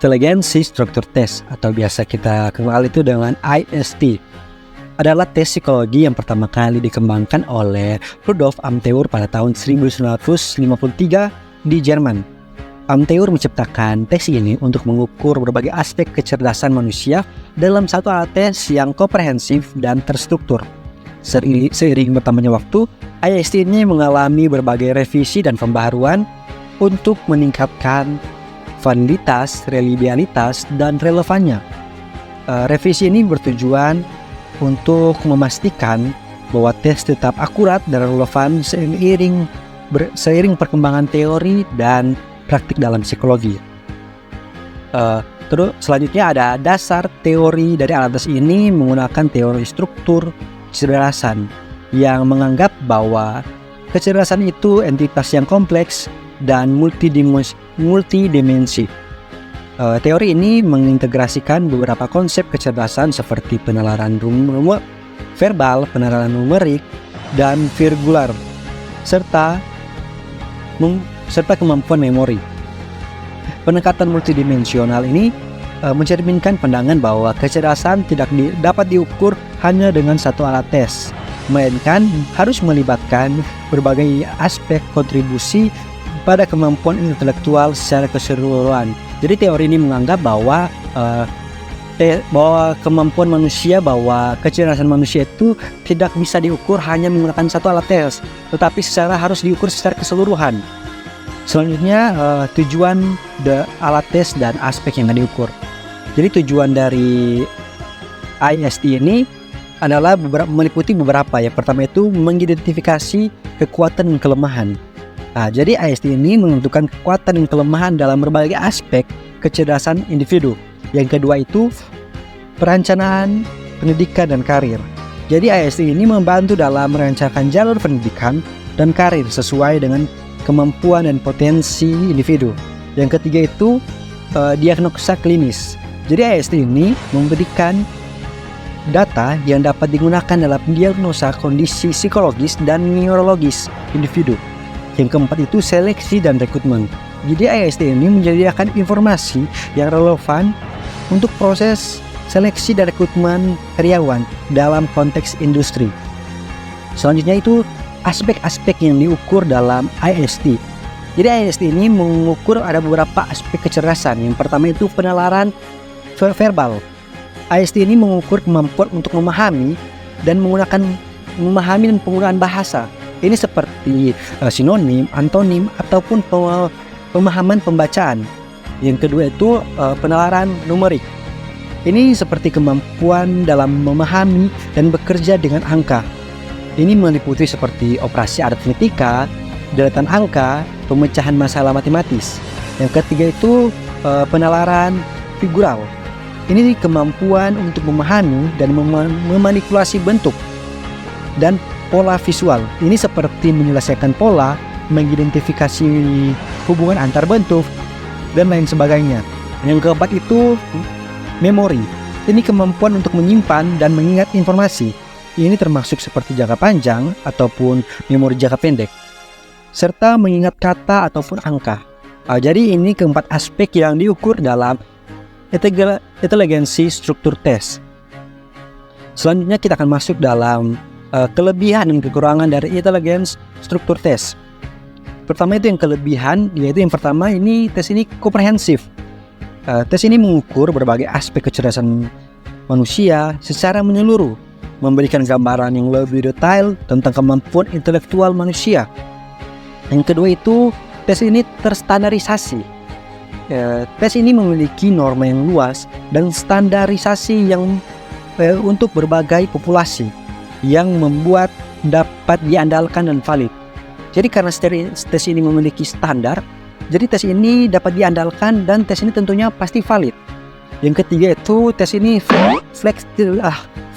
Inteligensi struktur tes atau biasa kita kenal itu dengan IST adalah tes psikologi yang pertama kali dikembangkan oleh Rudolf Amtheur pada tahun 1953 di Jerman. Amtheur menciptakan tes ini untuk mengukur berbagai aspek kecerdasan manusia dalam satu alat tes yang komprehensif dan terstruktur. Seiring bertambahnya waktu, IST ini mengalami berbagai revisi dan pembaharuan untuk meningkatkan validitas, reliabilitas, dan relevannya. Revisi ini bertujuan untuk memastikan bahwa tes tetap akurat dan relevan seiring perkembangan teori dan praktik dalam psikologi. Terus selanjutnya ada dasar teori dari alat tes ini menggunakan teori struktur kecerdasan yang menganggap bahwa kecerdasan itu entitas yang kompleks dan multidimensi. Teori ini mengintegrasikan beberapa konsep kecerdasan seperti penalaran verbal, penalaran numerik, dan virgular, serta kemampuan memori. Pendekatan multidimensional ini mencerminkan pandangan bahwa kecerdasan tidak dapat diukur hanya dengan satu alat tes, melainkan harus melibatkan berbagai aspek kontribusi pada kemampuan intelektual secara keseluruhan. Jadi teori ini menganggap bahwa kemampuan manusia, bahwa kecerdasan manusia itu tidak bisa diukur hanya menggunakan satu alat tes, tetapi harus diukur secara keseluruhan. Selanjutnya tujuan alat tes dan aspek yang diukur. Jadi tujuan dari IST ini adalah meliputi beberapa. Yang pertama itu mengidentifikasi kekuatan dan kelemahan. Jadi IST ini menentukan kekuatan dan kelemahan dalam berbagai aspek kecerdasan individu. Yang kedua itu perencanaan pendidikan dan karir. Jadi IST ini membantu dalam merancangkan jalur pendidikan dan karir sesuai dengan kemampuan dan potensi individu. Yang ketiga itu diagnosa klinis. Jadi IST ini memberikan data yang dapat digunakan dalam diagnosa kondisi psikologis dan neurologis individu. Yang keempat itu seleksi dan rekrutmen. Jadi IST ini menyediakan informasi yang relevan untuk proses seleksi dan rekrutmen karyawan dalam konteks industri. Selanjutnya itu aspek-aspek yang diukur dalam IST. Jadi IST ini mengukur ada beberapa aspek kecerdasan. Yang pertama itu penalaran verbal. IST ini mengukur kemampuan untuk memahami dan penggunaan bahasa. Ini seperti sinonim, antonim, ataupun pemahaman pembacaan. Yang kedua itu penalaran numerik. Ini seperti kemampuan dalam memahami dan bekerja dengan angka. Ini meliputi seperti operasi aritmetika, deretan angka, pemecahan masalah matematis. Yang ketiga itu penalaran figural. Ini kemampuan untuk memahami dan memanipulasi bentuk dan pola visual. Ini seperti menyelesaikan pola, mengidentifikasi hubungan antar bentuk, dan lain sebagainya. Yang keempat itu memori. Ini kemampuan untuk menyimpan dan mengingat informasi. Ini termasuk seperti jangka panjang ataupun memori jangka pendek, serta mengingat kata ataupun angka. Jadi ini keempat aspek yang diukur dalam inteligensi struktur tes. Selanjutnya kita akan masuk dalam kelebihan dan kekurangan dari inteligensi struktur tes. Pertama itu yang kelebihan, yaitu yang pertama ini tes ini komprehensif. Tes ini mengukur berbagai aspek kecerdasan manusia secara menyeluruh, memberikan gambaran yang lebih detail tentang kemampuan intelektual manusia. Yang kedua itu tes ini terstandarisasi. Tes ini memiliki norma yang luas dan standarisasi yang untuk berbagai populasi, yang membuat dapat diandalkan dan valid. Jadi karena tes ini memiliki standar, jadi tes ini dapat diandalkan dan tes ini tentunya pasti valid. Yang ketiga itu tes ini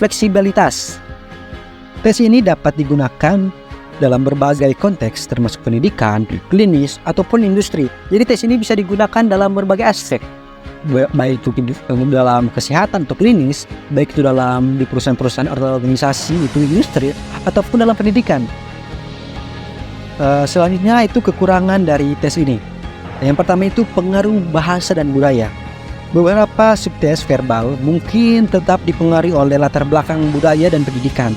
fleksibilitas. Tes ini dapat digunakan dalam berbagai konteks termasuk pendidikan, klinis, ataupun industri. Jadi tes ini bisa digunakan dalam berbagai aspek, baik itu dalam kesehatan atau klinis, baik itu di perusahaan-perusahaan atau organisasi, itu industri, ataupun dalam pendidikan. Selanjutnya itu kekurangan dari tes ini. Yang pertama itu pengaruh bahasa dan budaya. Beberapa subtes verbal mungkin tetap dipengaruhi oleh latar belakang budaya dan pendidikan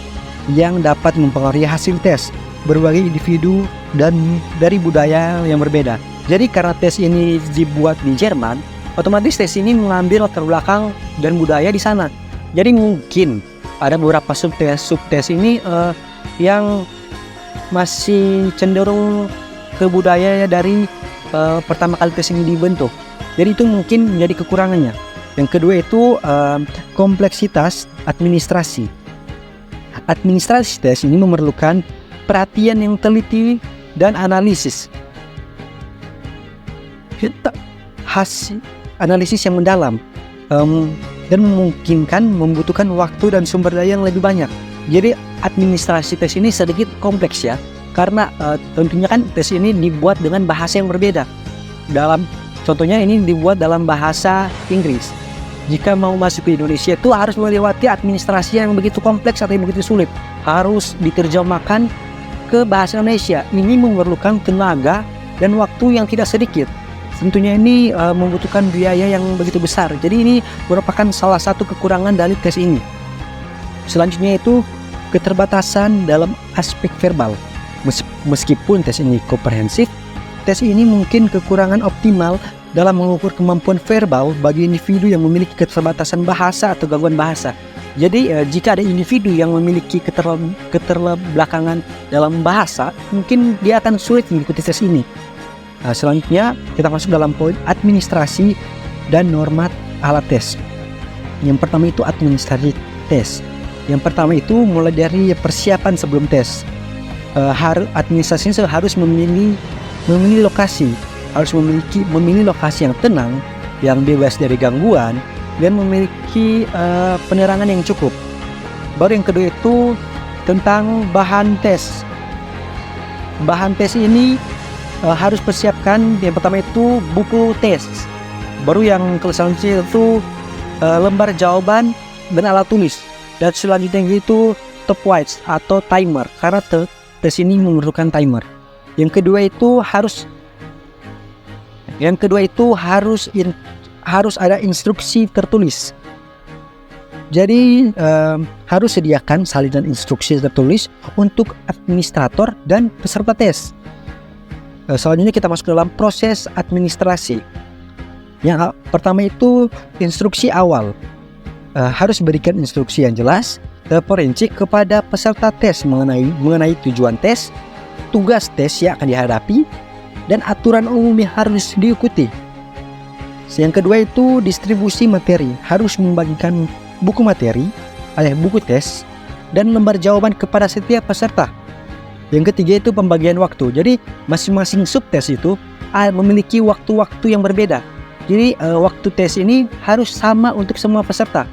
yang dapat mempengaruhi hasil tes berbagai individu dan dari budaya yang berbeda. Jadi karena tes ini dibuat di Jerman, otomatis tes ini mengambil latar belakang dan budaya di sana. Jadi mungkin ada beberapa subtes ini yang masih cenderung ke budaya dari pertama kali tes ini dibentuk. Jadi itu mungkin menjadi kekurangannya. Yang kedua itu kompleksitas administrasi. Administrasi tes ini memerlukan perhatian yang teliti dan analisis. Hasil analisis yang mendalam dan memungkinkan membutuhkan waktu dan sumber daya yang lebih banyak. Jadi administrasi tes ini sedikit kompleks ya, karena tentunya kan tes ini dibuat dengan bahasa yang berbeda. Contohnya ini dibuat dalam bahasa Inggris. Jika mau masuk ke Indonesia itu harus melewati administrasi yang begitu kompleks atau yang begitu sulit. Harus diterjemahkan ke bahasa Indonesia. Ini memerlukan tenaga dan waktu yang tidak sedikit. Tentunya ini membutuhkan biaya yang begitu besar. Jadi ini merupakan salah satu kekurangan dari tes ini. Selanjutnya itu keterbatasan dalam aspek verbal. Meskipun tes ini komprehensif, tes ini mungkin kekurangan optimal dalam mengukur kemampuan verbal bagi individu yang memiliki keterbatasan bahasa atau gangguan bahasa. Jadi jika ada individu yang memiliki keterbelakangan dalam bahasa, mungkin dia akan sulit mengikuti tes ini. Selanjutnya kita masuk dalam poin administrasi dan norma alat tes. Yang pertama itu administrasi tes. Yang pertama itu mulai dari persiapan sebelum tes. Administrasinya harus memilih lokasi, harus memilih lokasi yang tenang, yang bebas dari gangguan, dan memiliki penerangan yang cukup. Baru yang kedua itu tentang bahan tes. Bahan tes ini harus persiapkan. Yang pertama itu buku tes. Baru yang selanjutnya itu lembar jawaban dan alat tulis. Dan selanjutnya itu stopwatch atau timer, karena tes ini memerlukan timer. Yang kedua itu harus ada instruksi tertulis. Jadi harus sediakan salinan instruksi tertulis untuk administrator dan peserta tes. Selanjutnya kita masuk dalam proses administrasi. Yang pertama itu instruksi awal. Harus berikan instruksi yang jelas, terperinci kepada peserta tes mengenai tujuan tes, tugas tes yang akan dihadapi, dan aturan umum yang harus diikuti. Yang kedua itu distribusi materi. Harus membagikan buku materi, buku tes, dan lembar jawaban kepada setiap peserta. Yang ketiga itu pembagian waktu. Jadi masing-masing subtes itu memiliki waktu-waktu yang berbeda. Jadi waktu tes ini harus sama untuk semua peserta.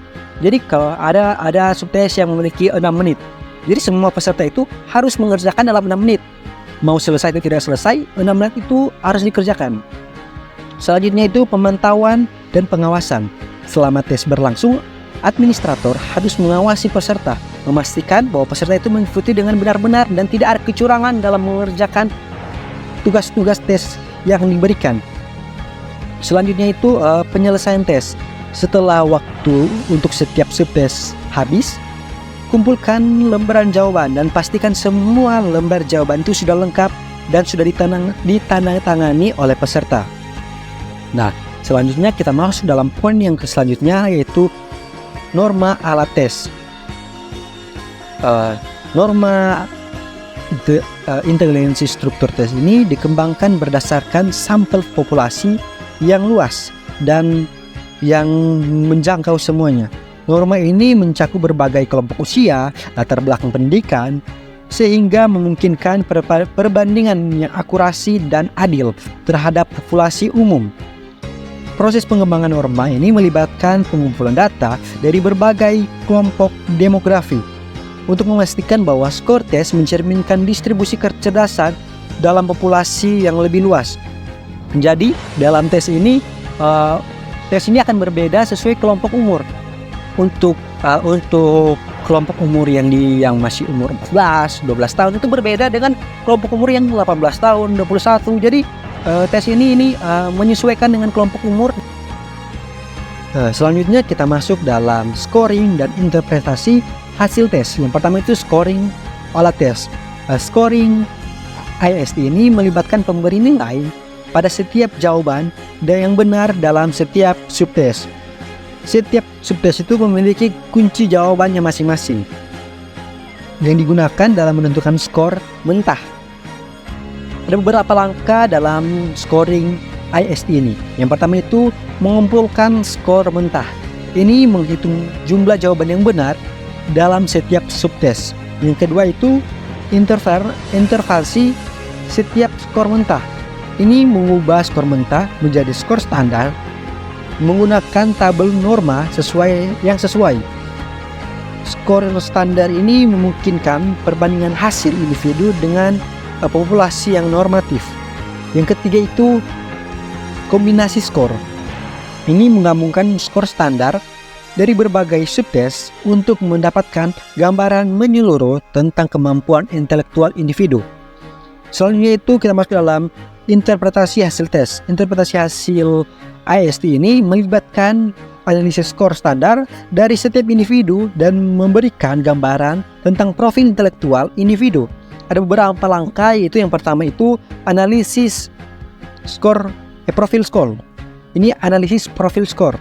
Jadi kalau ada subtes yang memiliki 6 menit, jadi semua peserta itu harus mengerjakan dalam 6 menit. Mau selesai atau tidak selesai, 6 menit itu harus dikerjakan. Selanjutnya itu pemantauan dan pengawasan. Selama tes berlangsung, administrator harus mengawasi peserta, memastikan bahwa peserta itu mengikuti dengan benar-benar dan tidak ada kecurangan dalam mengerjakan tugas-tugas tes yang diberikan. Selanjutnya itu penyelesaian tes. Setelah waktu untuk setiap subtes habis, kumpulkan lembaran jawaban dan pastikan semua lembar jawaban itu sudah lengkap dan sudah ditandatangani oleh peserta. Nah, selanjutnya kita masuk dalam poin yang selanjutnya, yaitu norma alat tes. Norma intelijensi struktur tes ini dikembangkan berdasarkan sampel populasi yang luas dan yang menjangkau semuanya. Norma ini mencakup berbagai kelompok usia, latar belakang pendidikan, sehingga memungkinkan perbandingan yang akurasi dan adil terhadap populasi umum. Proses pengembangan norma ini melibatkan pengumpulan data dari berbagai kelompok demografi untuk memastikan bahwa skor tes mencerminkan distribusi kecerdasan dalam populasi yang lebih luas. Jadi dalam tes ini akan berbeda sesuai kelompok umur. Untuk kelompok umur yang masih umur 14, 12 tahun itu berbeda dengan kelompok umur yang 18 tahun, 21. Jadi tes ini menyesuaikan dengan kelompok umur. Selanjutnya kita masuk dalam scoring dan interpretasi hasil tes. Yang pertama itu scoring alat tes. Scoring IST ini melibatkan pemberi nilai pada setiap jawaban dan yang benar dalam setiap subtes. Setiap subtes itu memiliki kunci jawabannya masing-masing yang digunakan dalam menentukan skor mentah. Ada beberapa langkah dalam scoring IST ini. Yang pertama itu mengumpulkan skor mentah. Ini menghitung jumlah jawaban yang benar dalam setiap subtes. Yang kedua itu intervalsi setiap skor mentah. Ini mengubah skor mentah menjadi skor standar menggunakan tabel norma yang sesuai. Skor standar ini memungkinkan perbandingan hasil individu dengan populasi yang normatif. Yang ketiga itu kombinasi skor. Ini menggabungkan skor standar dari berbagai subtes untuk mendapatkan gambaran menyeluruh tentang kemampuan intelektual individu. Selanjutnya itu kita masuk dalam interpretasi hasil tes. Interpretasi hasil IST ini melibatkan analisis skor standar dari setiap individu dan memberikan gambaran tentang profil intelektual individu. Ada beberapa langkah, yaitu yang pertama itu analisis skor profil skor. Ini analisis profil skor.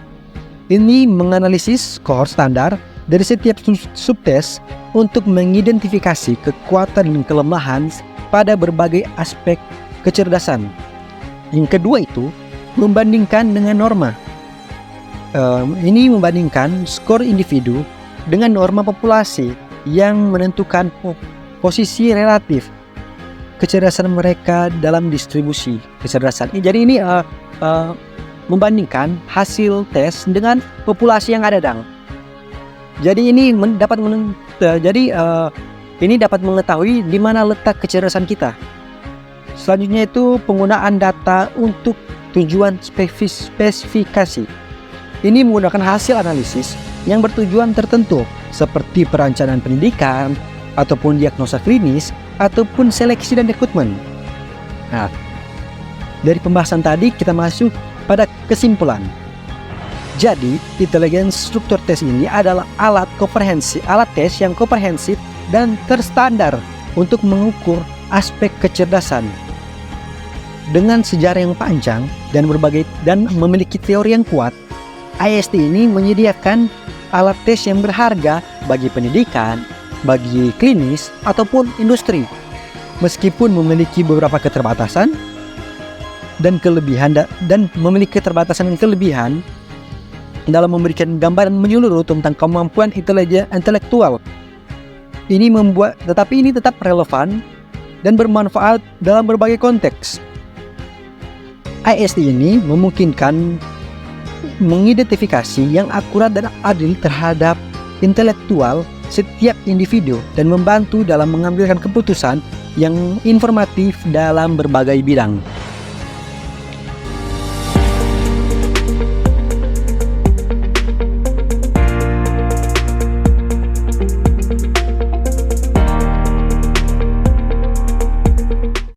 Ini menganalisis skor standar dari setiap subtes untuk mengidentifikasi kekuatan dan kelemahan pada berbagai aspek kecerdasan. Yang kedua itu membandingkan dengan norma. Ini membandingkan skor individu dengan norma populasi yang menentukan posisi relatif kecerdasan mereka dalam distribusi kecerdasan. Jadi ini membandingkan hasil tes dengan populasi yang ada, Dang. Jadi ini dapat mengetahui di mana letak kecerdasan kita. Selanjutnya itu penggunaan data untuk tujuan spesifikasi. Ini menggunakan hasil analisis yang bertujuan tertentu seperti perencanaan pendidikan ataupun diagnosa klinis ataupun seleksi dan rekrutmen. Nah, dari pembahasan tadi kita masuk pada kesimpulan. Jadi, intelligence struktur tes ini adalah alat tes yang komprehensif dan terstandar untuk mengukur aspek kecerdasan. Dengan sejarah yang panjang dan memiliki teori yang kuat, IST ini menyediakan alat tes yang berharga bagi pendidikan, bagi klinis, ataupun industri. Meskipun memiliki beberapa keterbatasan dan kelebihan dalam memberikan gambaran menyeluruh tentang kemampuan intelektual. Tetapi ini tetap relevan dan bermanfaat dalam berbagai konteks. IST ini memungkinkan mengidentifikasi yang akurat dan adil terhadap intelektual setiap individu dan membantu dalam mengambilkan keputusan yang informatif dalam berbagai bidang.